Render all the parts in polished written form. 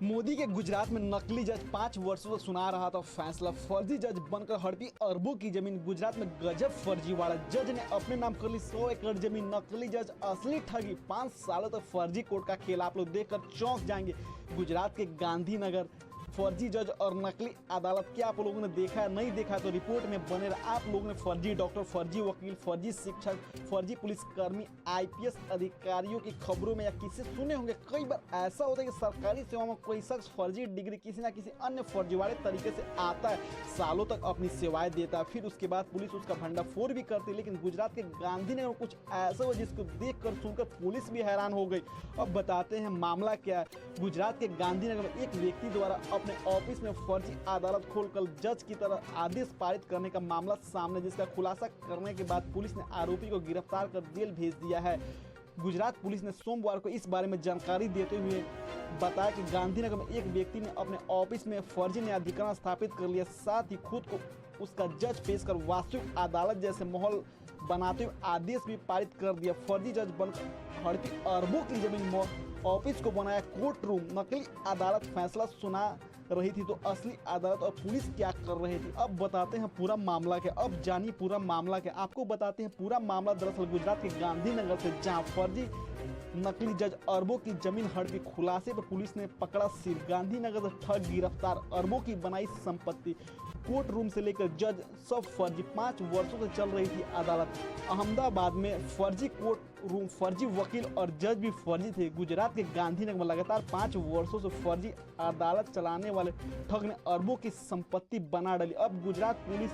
मोदी के गुजरात में नकली जज 5 वर्षों से सुना रहा था फैसला। फर्जी जज बनकर हड़पी अरबों की जमीन। गुजरात में गजब फर्जीवाड़ा। जज ने अपने नाम कर ली 100 एकड़ जमीन। नकली जज असली ठगी। 5 सालों तक फर्जी कोर्ट का खेल आप लोग देखकर चौंक जाएंगे। गुजरात के गांधीनगर फर्जी जज और नकली अदालत। क्या आप लोगों ने देखा है? नहीं देखा तो रिपोर्ट में बने रहा। आप लोगों ने फर्जी डॉक्टर, फर्जी वकील, फर्जी शिक्षक, फर्जी पुलिसकर्मी, आईपीएस अधिकारियों की खबरों में या किसी सुने होंगे। कई बार ऐसा होता है कि सरकारी सेवा में कोई शख्स फर्जी डिग्री किसी ना किसी अन्य फर्जीवाड़े तरीके से आता है, सालों तक अपनी सेवाएं देता है, फिर उसके बाद पुलिस उसका भंडाफोड़ भी करती है। लेकिन गुजरात के गांधीनगर में कुछ ऐसा हुआ जिसको देखकर सुनकर पुलिस भी हैरान हो गई। अब बताते हैं मामला क्या है। गुजरात के गांधीनगर में एक व्यक्ति द्वारा अपने ऑफिस में फर्जी अदालत खोलकर जज की तरह आदेश पारित करने का मामला सामने, जिसका खुलासा करने के बाद पुलिस ने आरोपी को गिरफ्तार कर जेल भेज दिया है। गुजरात पुलिस ने सोमवार को इस बारे में जानकारी देते हुए बताया कि गांधीनगर में एक व्यक्ति ने अपने ऑफिस में फर्जी न्यायाधिकरण स्थापित कर लिया, साथ ही खुद को उसका जज पेश कर वास्तविक अदालत जैसे माहौल बनाते हुए आदेश भी पारित कर दिया। फर्जी जज बनकर हड़पी अरबों की जमीन। ऑफिस को बनाया कोर्ट रूम। नकली अदालत फैसला सुना रही थी तो असली अदालत और पुलिस क्या कर रही थी। अब बताते हैं पूरा मामला क्या। अब जानिए पूरा मामला क्या। आपको बताते हैं पूरा मामला। दरअसल गुजरात के गांधीनगर से जहां फर्जी नकली जज अरबों की जमीन हड़पी, खुलासे पर पुलिस ने पकड़ा सिर। गांधीनगर से ठग गिरफ्तार, अरबों की बनाई संपत्ति। कोर्ट रूम से लेकर जज सब फर्जी। 5 वर्षों से चल रही थी अदालत। अहमदाबाद में फर्जी कोर्ट रूम, फर्जी वकील और जज भी फर्जी थे। गुजरात के गांधीनगर में लगातार 5 वर्षों से फर्जी अदालत चलाने वाले ठग ने अरबों की संपत्ति बना डाली। अब गुजरात पुलिस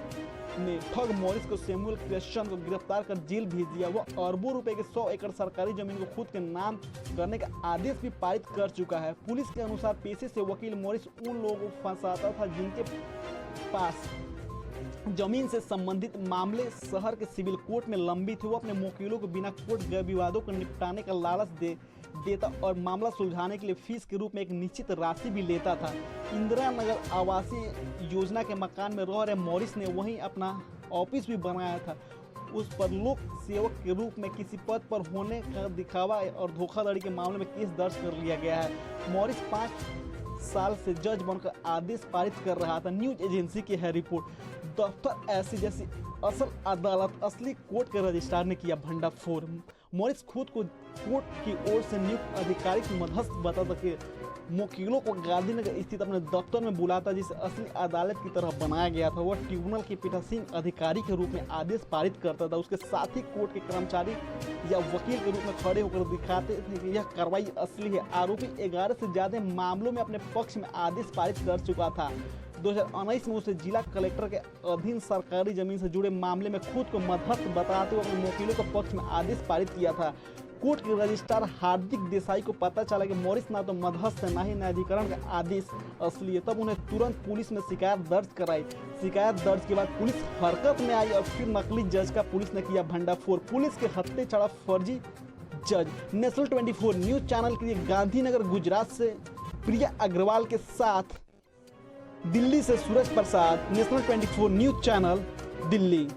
ने ठग मॉरिस को, सैमुअल क्रिश्चियन को गिरफ्तार कर जेल भेज दिया। वह अरबों रुपए के 100 एकड़ सरकारी जमीन को खुद के नाम करने का आदेश भी पारित कर चुका है। पुलिस के अनुसार पेशे से वकील मॉरिस उन लोगों को फंसाता था जिनके पास जमीन से संबंधित मामले शहर के सिविल कोर्ट में लंबित थे। वो अपने वकीलों को बिना कोर्ट गए विवादों को निपटाने का लालच देता और मामला सुलझाने के लिए फीस के रूप में एक निश्चित राशि भी लेता था। इंदिरा नगर आवासीय योजना के मकान में रह रहे मॉरिस ने वहीं अपना ऑफिस भी बनाया था। उस पर लोक सेवक के रूप में किसी पद पर होने का दिखावा और धोखाधड़ी के मामले में केस दर्ज कर लिया गया है। मॉरिस 5 साल से जज बनकर आदेश पारित कर रहा था। न्यूज एजेंसी की है रिपोर्ट। दफ्तर ऐसी जैसी असल अदालत, असली कोर्ट के रजिस्ट्रार ने किया भंडाफोड़। मॉरिस खुद को कोर्ट की ओर से नियुक्त आधिकारिक मध्यस्थ बताता कि वकीलों को गांधीनगर स्थित अपने दफ्तर में बुलाता, जिसे असली अदालत की तरह बनाया गया था। वह ट्रिब्यूनल के पीठासीन अधिकारी के रूप में आदेश पारित करता था। उसके साथ ही कोर्ट के कर्मचारी या वकील के रूप में खड़े होकर दिखाते थे कि यह कार्रवाई असली है। आरोपी 11 से ज्यादा मामलों में अपने पक्ष में आदेश पारित कर चुका था। 2019 में उसे जिला कलेक्टर के अधीन सरकारी जमीन से जुड़े मामले में खुद को मध्यस्थ बताते हुए अपने वकीलों के पक्ष में आदेश पारित किया था। कोर्ट के रजिस्ट्रार हार्दिक देसाई को पता चला कि मॉरिस ना तो मध्यस्थ है, ना ही न्यायाधिकरण का आदेश असली है। तब उन्हें तुरंत पुलिस में शिकायत दर्ज कराई। शिकायत दर्ज के बाद पुलिस हरकत में आई और फिर नकली जज का पुलिस ने किया भंडाफोड़। पुलिस के हत्थे चढ़ा फर्जी जज। नेशनल 24 न्यूज चैनल के लिए गांधीनगर गुजरात से प्रिया अग्रवाल के साथ दिल्ली से Suraj Prasad. National 24 news channel, Delhi.